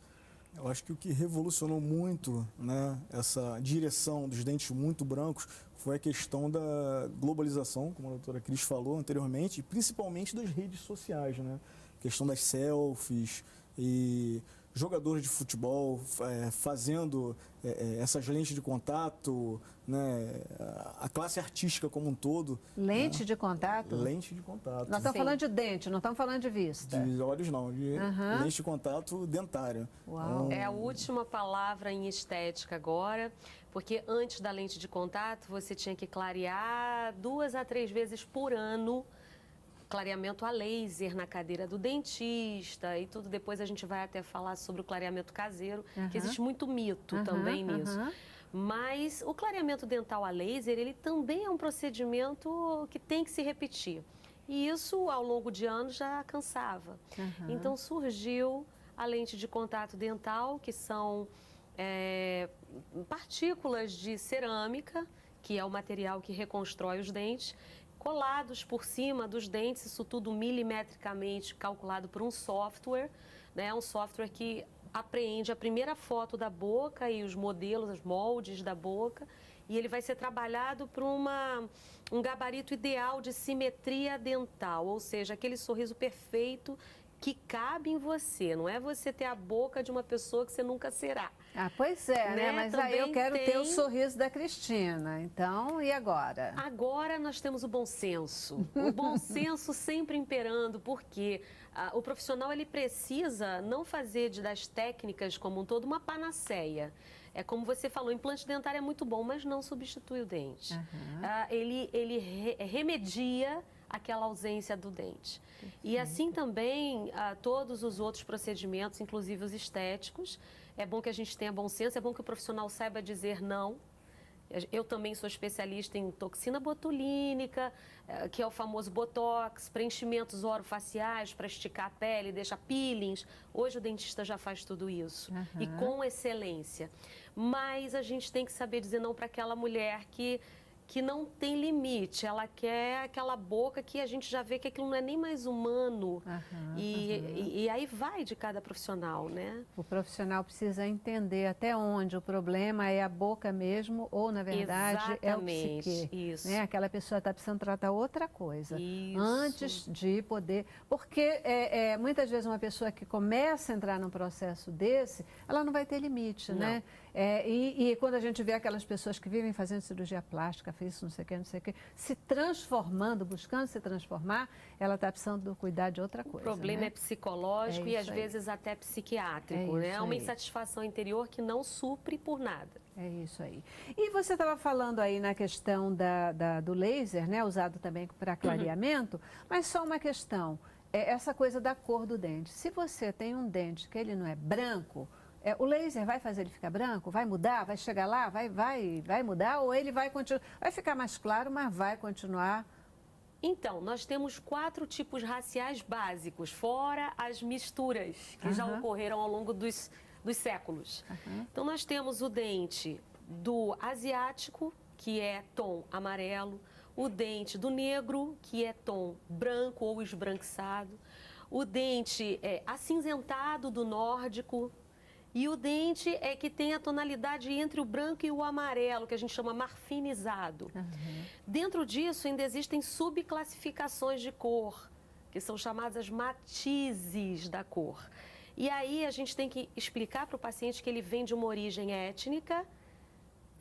Eu acho que o que revolucionou muito, né, essa direção dos dentes muito brancos foi a questão da globalização, como a doutora Cris falou anteriormente, e principalmente das redes sociais, né? A questão das selfies e jogadores de futebol fazendo essas lentes de contato, né? A classe artística como um todo. Lente de contato? Lente de contato. Nós estamos falando de dente, não estamos falando de vista. De olhos não, de lente de contato dentária. Uau. É a última palavra em estética agora, porque antes da lente de contato você tinha que clarear 2 a 3 vezes por ano, clareamento a laser na cadeira do dentista e tudo. Depois a gente vai até falar sobre o clareamento caseiro, que existe muito mito também nisso. Mas o clareamento dental a laser, ele também é um procedimento que tem que se repetir. E isso, ao longo de anos, já cansava. Então surgiu a lente de contato dental, que são partículas de cerâmica, que é o material que reconstrói os dentes, colados por cima dos dentes, isso tudo milimetricamente calculado por um software, né? Um software que apreende a primeira foto da boca e os modelos, os moldes da boca, e ele vai ser trabalhado para um gabarito ideal de simetria dental, ou seja, aquele sorriso perfeito que cabe em você, não é você ter a boca de uma pessoa que você nunca será. Ah, pois é, né? Mas Também aí eu quero ter o sorriso da Cristina, então, e agora? Agora nós temos o bom senso. O bom senso sempre imperando, porque o profissional ele precisa não fazer das técnicas como um todo uma panaceia. É como você falou, o implante dentário é muito bom, mas não substitui o dente. Ele remedia aquela ausência do dente. E assim também todos os outros procedimentos, inclusive os estéticos. É bom que a gente tenha bom senso, é bom que o profissional saiba dizer não. Eu também sou especialista em toxina botulínica, que é o famoso botox, preenchimentos orofaciais para esticar a pele, deixar peelings. Hoje o dentista já faz tudo isso e com excelência. Mas a gente tem que saber dizer não para aquela mulher que que não tem limite, ela quer aquela boca que a gente já vê que aquilo não é nem mais humano. E aí vai de cada profissional, né? O profissional precisa entender até onde o problema é a boca mesmo ou, na verdade, é o psique. Isso. Né? Aquela pessoa está precisando tratar outra coisa. Isso. Antes de poder... Porque muitas vezes uma pessoa que começa a entrar num processo desse, ela não vai ter limite, né? E quando a gente vê aquelas pessoas que vivem fazendo cirurgia plástica, fez isso, não sei o que, se transformando, buscando se transformar, ela está precisando cuidar de outra coisa. O problema né? é psicológico e às vezes até psiquiátrico, né? É uma insatisfação interior que não supre por nada. É isso aí. E você estava falando aí na questão do laser, né? Usado também para clareamento, mas só uma questão, essa coisa da cor do dente. Se você tem um dente que ele não é branco, o laser vai fazer ele ficar branco? Vai mudar? Vai chegar lá? Vai mudar? Ou ele vai continuar? Vai ficar mais claro, mas vai continuar? Então, nós temos 4 tipos raciais básicos, fora as misturas que já ocorreram ao longo dos séculos. Então, nós temos o dente do asiático, que é tom amarelo, o dente do negro, que é tom branco ou esbranquiçado, o dente acinzentado do nórdico, e o dente que tem a tonalidade entre o branco e o amarelo, que a gente chama marfinizado. Dentro disso, ainda existem subclassificações de cor, que são chamadas matizes da cor. E aí a gente tem que explicar para o paciente que ele vem de uma origem étnica.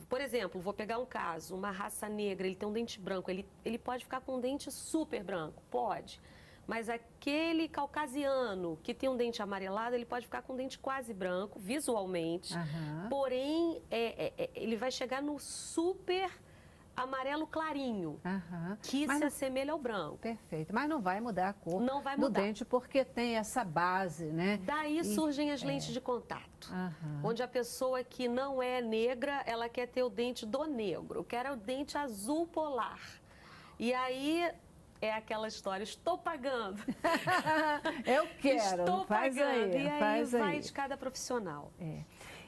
Por exemplo, vou pegar um caso, uma raça negra, ele tem um dente branco, ele pode ficar com um dente super branco? Pode. Mas aquele caucasiano que tem um dente amarelado, ele pode ficar com um dente quase branco, visualmente. Porém, ele vai chegar no super amarelo clarinho, que se assemelha ao branco. Perfeito, mas não vai mudar a cor do dente porque tem essa base, né? Daí surgem as lentes de contato, onde a pessoa que não é negra, ela quer ter o dente do negro, quer o dente azul polar. E aí... é aquela história, estou pagando. Eu quero, estou faz pagando. Aí, e aí faz vai aí. de cada profissional.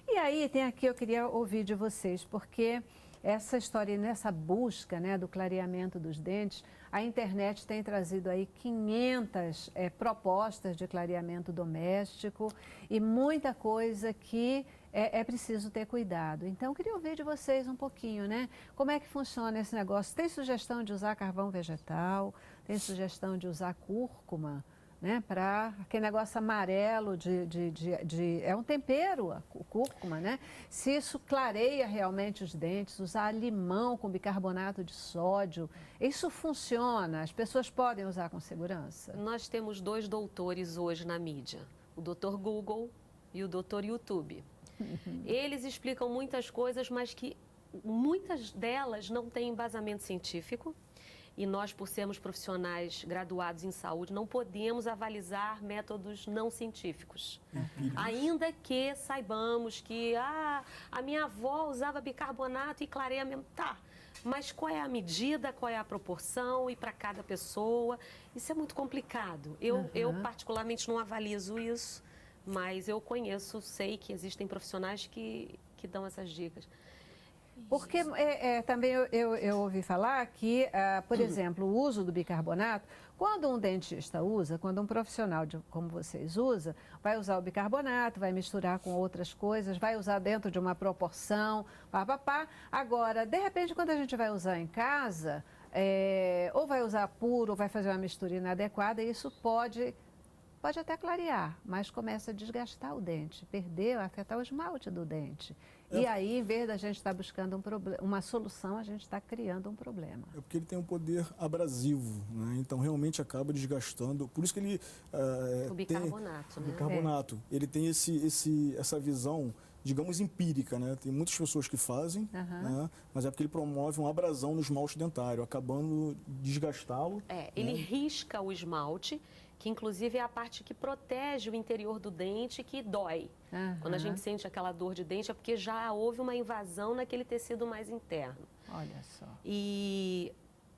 E aí tem aqui, eu queria ouvir de vocês, porque essa história, nessa busca, né, do clareamento dos dentes, a internet tem trazido aí 500 propostas de clareamento doméstico e muita coisa que é preciso ter cuidado. Então, eu queria ouvir de vocês um pouquinho, né? Como é que funciona esse negócio? Tem sugestão de usar carvão vegetal? Tem sugestão de usar cúrcuma? Né, para aquele negócio amarelo é um tempero, o cúrcuma, né? Se isso clareia realmente os dentes, usar limão com bicarbonato de sódio, isso funciona? As pessoas podem usar com segurança? Nós temos 2 doutores hoje na mídia, o Dr. Google e o Dr. YouTube. Eles explicam muitas coisas, mas que muitas delas não têm embasamento científico. E nós, por sermos profissionais graduados em saúde, não podemos avalizar métodos não científicos. Ainda que saibamos que a minha avó usava bicarbonato e clareamento. Tá, mas qual é a medida, qual é a proporção e para cada pessoa? Isso é muito complicado. Eu particularmente não avalizo isso, mas eu sei que existem profissionais que dão essas dicas. Porque também eu ouvi falar que, por exemplo, o uso do bicarbonato, quando um dentista usa, quando um profissional como vocês usa, vai usar o bicarbonato, vai misturar com outras coisas, vai usar dentro de uma proporção, papapá. Agora, de repente, quando a gente vai usar em casa, ou vai usar puro, ou vai fazer uma mistura inadequada, isso pode até clarear, mas começa a desgastar o dente, afetar o esmalte do dente. E aí, em vez da gente estar buscando uma solução, a gente está criando um problema. É porque ele tem um poder abrasivo, né? Então realmente acaba desgastando. Por isso que ele o bicarbonato, né? O bicarbonato. Ele tem essa visão, digamos, empírica, né? Tem muitas pessoas que fazem, né? Mas é porque ele promove uma abrasão no esmalte dentário, acabando de desgastá-lo. Ele risca o esmalte, que inclusive é a parte que protege o interior do dente, que dói. Quando a gente sente aquela dor de dente, é porque já houve uma invasão naquele tecido mais interno. Olha só. E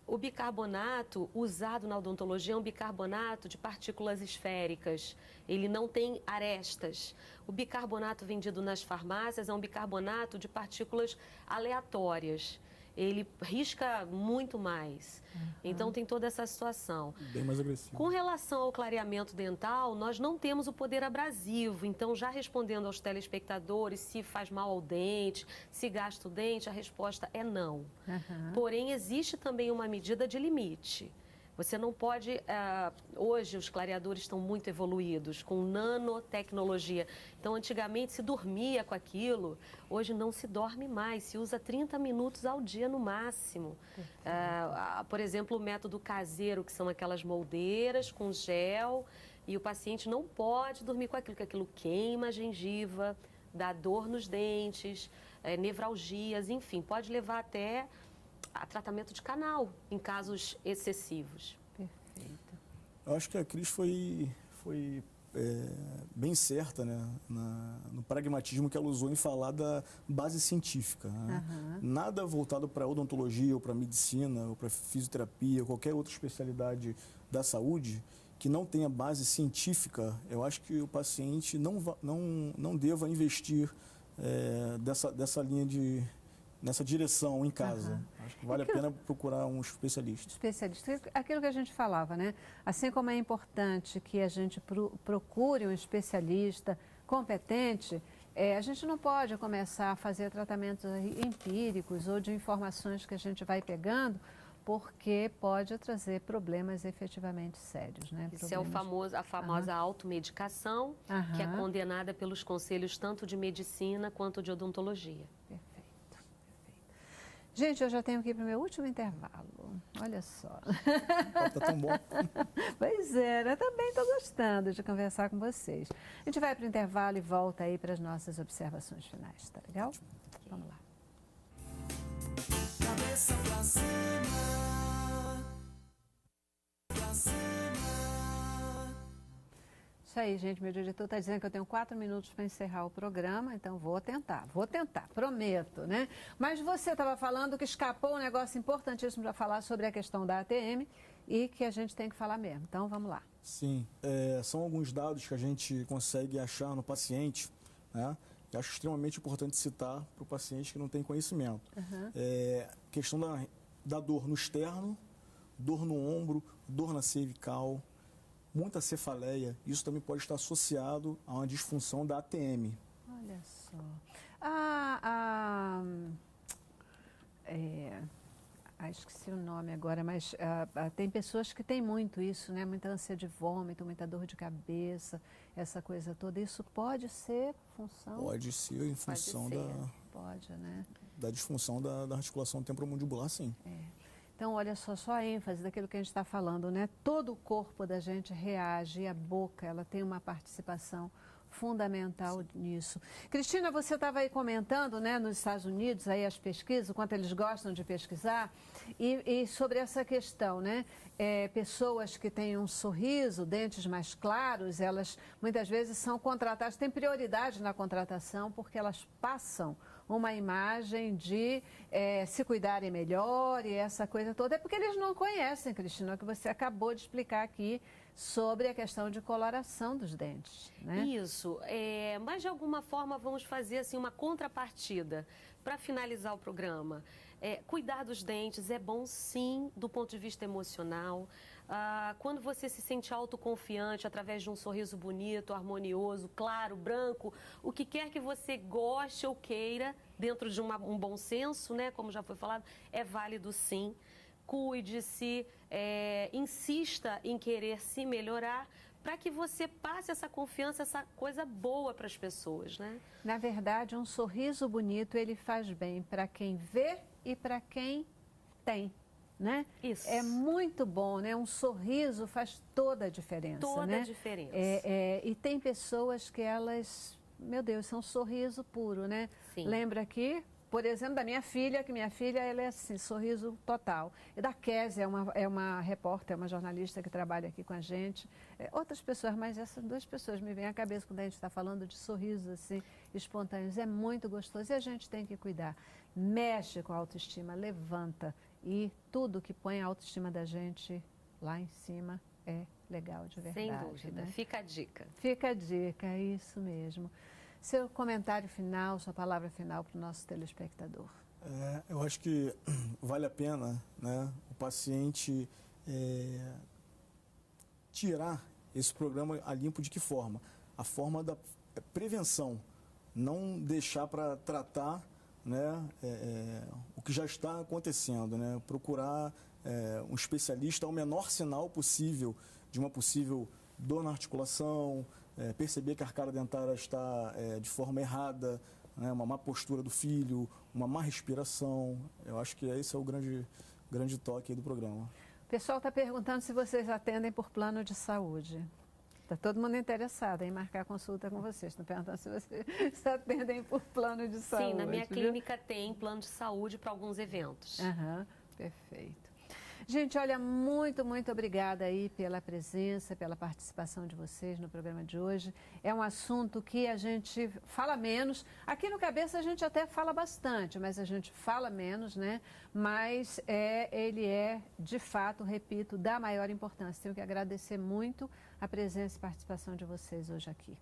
o bicarbonato usado na odontologia é um bicarbonato de partículas esféricas. Ele não tem arestas. O bicarbonato vendido nas farmácias é um bicarbonato de partículas aleatórias. ele risca muito mais. Então, tem toda essa situação. Bem mais agressivo. Com relação ao clareamento dental, nós não temos o poder abrasivo. Então, já respondendo aos telespectadores se faz mal ao dente, se gasta o dente, a resposta é não. Porém, existe também uma medida de limite. Você não pode... hoje, os clareadores estão muito evoluídos, com nanotecnologia. Então, antigamente, se dormia com aquilo. Hoje, não se dorme mais. Se usa 30 minutos ao dia, no máximo. Por exemplo, o método caseiro, que são aquelas moldeiras com gel. E o paciente não pode dormir com aquilo, porque aquilo queima a gengiva, dá dor nos dentes, nevralgias, enfim. Pode levar até... a tratamento de canal, em casos excessivos. Perfeito. Eu acho que a Cris foi bem certa, né, no pragmatismo que ela usou em falar da base científica. Né? Nada voltado para odontologia, ou para medicina, ou para fisioterapia, ou qualquer outra especialidade da saúde que não tenha base científica. Eu acho que o paciente não deva investir dessa linha nessa direção em casa. Acho que vale a pena procurar um especialista. Especialista. Aquilo que a gente falava, né? Assim como é importante que a gente procure um especialista competente, a gente não pode começar a fazer tratamentos empíricos ou de informações que a gente vai pegando, porque pode trazer problemas efetivamente sérios, né? Isso é a famosa automedicação, que é condenada pelos conselhos tanto de medicina quanto de odontologia. Gente, eu já tenho que ir para o meu último intervalo. Olha só. Tá tão bom. Pois é, eu também estou gostando de conversar com vocês. A gente vai para o intervalo e volta aí para as nossas observações finais, tá legal? Vamos lá. Cabeça pra cima. Pra cima. Isso aí, gente. Meu diretor está dizendo que eu tenho 4 minutos para encerrar o programa, então vou tentar, prometo, né? Mas você estava falando que escapou um negócio importantíssimo para falar sobre a questão da ATM e que a gente tem que falar mesmo. Então, vamos lá. Sim, são alguns dados que a gente consegue achar no paciente, né? Eu acho extremamente importante citar para o paciente que não tem conhecimento. Questão da dor no externo, dor no ombro, dor na cervical, muita cefaleia, isso também pode estar associado a uma disfunção da ATM. Olha só. Esqueci o nome agora, mas tem pessoas que têm muito isso, né? Muita ânsia de vômito, muita dor de cabeça, essa coisa toda. Isso pode ser função? Pode ser em função da disfunção da articulação temporomandibular, sim. Então, olha só a ênfase daquilo que a gente está falando, né? Todo o corpo da gente reage, e a boca, ela tem uma participação fundamental nisso. Cristina, você estava aí comentando, né, nos Estados Unidos, aí as pesquisas, o quanto eles gostam de pesquisar, e sobre essa questão, né? Pessoas que têm um sorriso, dentes mais claros, elas muitas vezes são contratadas, têm prioridade na contratação, porque elas passam uma imagem de se cuidarem melhor e essa coisa toda. É porque eles não conhecem, Cristina, o que você acabou de explicar aqui sobre a questão de coloração dos dentes, né? Isso, mas de alguma forma vamos fazer assim uma contrapartida para finalizar o programa. Cuidar dos dentes é bom sim do ponto de vista emocional. Quando você se sente autoconfiante através de um sorriso bonito, harmonioso, claro, branco, o que quer que você goste ou queira, dentro de um bom senso, né, como já foi falado, é válido sim. Cuide-se, insista em querer se melhorar para que você passe essa confiança, essa coisa boa para as pessoas, né? Na verdade, um sorriso bonito, ele faz bem para quem vê e para quem tem, né? Isso. É muito bom, né? Um sorriso faz toda a diferença, toda a diferença. E tem pessoas que elas, meu Deus, são um sorriso puro, né? Sim. Lembra aqui, por exemplo, da minha filha, que minha filha, ela é assim, sorriso total. E da Kézia, é uma repórter, uma jornalista que trabalha aqui com a gente. Outras pessoas, mas essas duas pessoas me vêm à cabeça quando a gente está falando de sorrisos assim, espontâneos. É muito gostoso e a gente tem que cuidar. Mexe com a autoestima, levanta. E tudo que põe a autoestima da gente lá em cima é legal de verdade. Sem dúvida, né? Fica a dica. Fica a dica, é isso mesmo. Seu comentário final, sua palavra final para o nosso telespectador. Eu acho que vale a pena, né, o paciente tirar esse programa a limpo de que forma? A forma da prevenção, não deixar para tratar, né, o que já está acontecendo, né, procurar um especialista ao menor sinal possível de uma possível dor na articulação, perceber que a arcada dentária está de forma errada, né, uma má postura do filho, uma má respiração. Eu acho que esse é o grande toque aí do programa. O pessoal está perguntando se vocês atendem por plano de saúde. Está todo mundo interessado em marcar consulta com vocês. Estão perguntando se vocês se atendem por plano de saúde. Sim, na minha viu? clínica tem plano de saúde para alguns eventos. Perfeito. Gente, olha, muito, muito obrigada aí pela presença, pela participação de vocês no programa de hoje. É um assunto que a gente fala menos. Aqui no Cabeça a gente até fala bastante, mas a gente fala menos, né? Mas ele é, de fato, repito, da maior importância. Tenho que agradecer muito a presença e participação de vocês hoje aqui.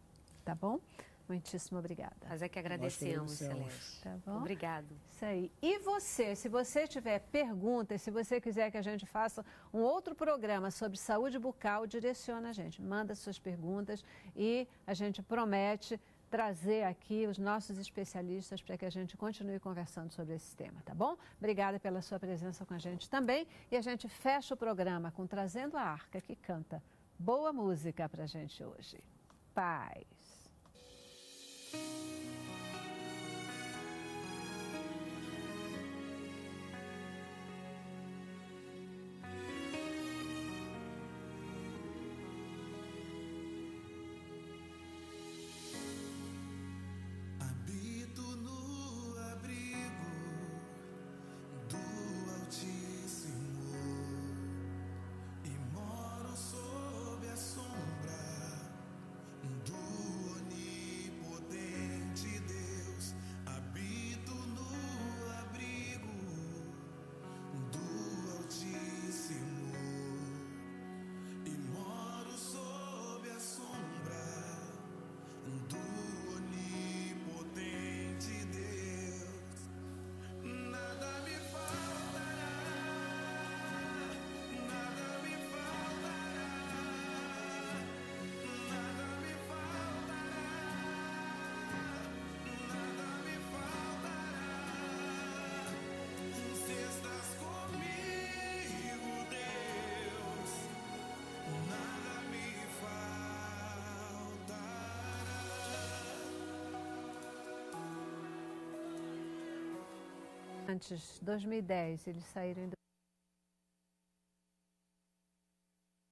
Tá bom? Muitíssimo obrigada. Mas é que agradecemos, Celeste. Tá bom? Obrigado. Isso aí. E você, se você tiver perguntas, se você quiser que a gente faça um outro programa sobre saúde bucal, direciona a gente. Manda suas perguntas e a gente promete trazer aqui os nossos especialistas para que a gente continue conversando sobre esse tema, tá bom? Obrigada pela sua presença com a gente também. E a gente fecha o programa com Trazendo a Arca, que canta boa música para a gente hoje. Paz. Habito no abrigo do Altíssimo e moro sob a sombra do Onipotente Deus. Habito no abrigo do Altíssimo e moro sob a sombra do Onipotente Deus. Nada me faltará, nada me faltará, nada me faltará, nada me faltará. Se estás comigo, Deus, nada me faltará. Antes, 2010, eles saíram em